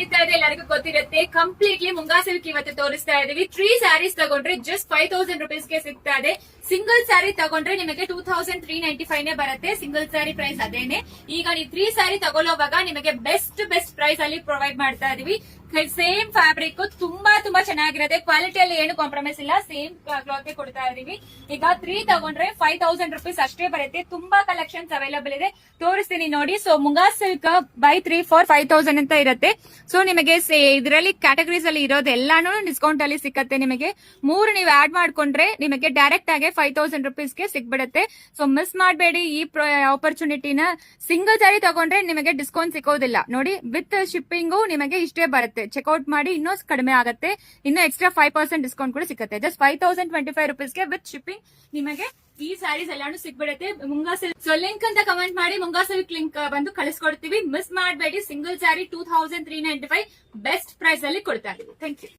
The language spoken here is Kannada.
ನಡೀತಾ ಇದೆ ಎಲ್ಲರಿಗೂ ಗೊತ್ತಿರುತ್ತೆ. ಕಂಪ್ಲೀಟ್ಲಿ ಮುಂಗಾ ಸಿಲ್ಕ್ ಇವತ್ತು ತೋರಿಸ್ತಾ ಇದೀವಿ. 3 ಸ್ಯಾರೀಸ್ ತಗೊಂಡ್ರೆ ಜಸ್ಟ್ 5000 rupees ಗೆ ಸಿಗ್ತಾ ಇದೆ. ಸಿಂಗಲ್ ಸ್ಯಾರಿ ತಗೊಂಡ್ರೆ ನಿಮಗೆ 2395 ನೇ ಬರುತ್ತೆ. ಸಿಂಗಲ್ ಸ್ಯಾರಿ ಪ್ರೈಸ್ ಅದೇನೆ. ಈಗ ನೀವು 3 ಸ್ಯಾರಿ ತಗೊಳ್ಳೋವಾಗ ನಿಮಗೆ ಬೆಸ್ಟ್ ಪ್ರೈಸ್ ಅಲ್ಲಿ ಪ್ರೊವೈಡ್ ಮಾಡ್ತಾ ಇದೀವಿ. ಸೇಮ್ ಫ್ಯಾಬ್ರಿಕ್ ತುಂಬಾ ಚೆನ್ನಾಗಿರುತ್ತೆ. ಕ್ವಾಲಿಟಿಯಲ್ಲಿ ಏನು ಕಾಂಪ್ರಮೈಸ್ ಇಲ್ಲ. ಸೇಮ್ ಕ್ಲಾತ್ ಕೊಡ್ತಾ ಇದೀವಿ. ಈಗ 3 ತಗೊಂಡ್ರೆ 5000 rupees ಅಷ್ಟೇ ಬರುತ್ತೆ. ತುಂಬಾ ಕಲೆಕ್ಷನ್ಸ್ ಅವೈಲೇಬಲ್ ಇದೆ, ತೋರಿಸ್ತೀನಿ ನೋಡಿ. So moonga silk by 3 for 5000 ಅಂತ ಇರುತ್ತೆ. ಸೊ ನಿಮಗೆ ಇದರಲ್ಲಿ ಕ್ಯಾಟಗರೀಸ್ ಅಲ್ಲಿ ಇರೋದು ಎಲ್ಲಾನು ಡಿಸ್ಕೌಂಟ್ ಅಲ್ಲಿ ಸಿಕ್ಕತ್ತೆ. ನಿಮಗೆ 3 ನೀವು ಆಡ್ ಮಾಡ್ಕೊಂಡ್ರೆ ನಿಮಗೆ ಡೈರೆಕ್ಟ್ ಆಗಿ 5000 rupees ಗೆ ಸಿಗ್ಬಿಡುತ್ತೆ. ಸೊ ಮಿಸ್ ಮಾಡಬೇಡಿ ಈ ಆಪರ್ಚುನಿಟಿನ. ಸಿಂಗಲ್ ಸ್ಯಾರಿ ತಗೊಂಡ್ರೆ ನಿಮಗೆ ಡಿಸ್ಕೌಂಟ್ ಸಿಗೋದಿಲ್ಲ ನೋಡಿ. ವಿತ್ ಶಿಪ್ಪಿಂಗು ನಿಮಗೆ ಇಷ್ಟೇ ಬರುತ್ತೆ. ಚೆಕ್ಔಟ್ ಮಾಡಿ ಇನ್ನೂ ಕಡಿಮೆ ಆಗುತ್ತೆ. ಇನ್ನು ಎಕ್ಸ್ಟ್ರಾ 5% ಡಿಸ್ಕೌಂಟ್ ಕೂಡ ಸಿಗುತ್ತೆ. ಜಸ್ಟ್ 5025 rupees ಗೆ ವಿತ್ ಶಿಪ್ಪಿಂಗ್ ನಿಮಗೆ ಈ ಸ್ಯಾರೀಸ್ ಎಲ್ಲಾನು ಸಿಗ್ಬಿಡುತ್ತೆ. ಮುಂಗಾ ಸಿಲ್ಕ್. ಸೊ ಲಿಂಕ್ ಅಂತ ಕಮೆಂಟ್ ಮಾಡಿ ಮುಂಗಾ ಸಿಲ್ಕ್ ಲಿಂಕ್ ಬಂದು ಕಳಿಸ್ಕೊಡ್ತೀವಿ. ಮಿಸ್ ಮಾಡಬೇಡಿ. ಸಿಂಗಲ್ ಸ್ಯಾರಿ 2395 ಬೆಸ್ಟ್ ಪ್ರೈಸ್ ಅಲ್ಲಿ ಕೊಡ್ತಾ ಇದೀವಿ. Thank you.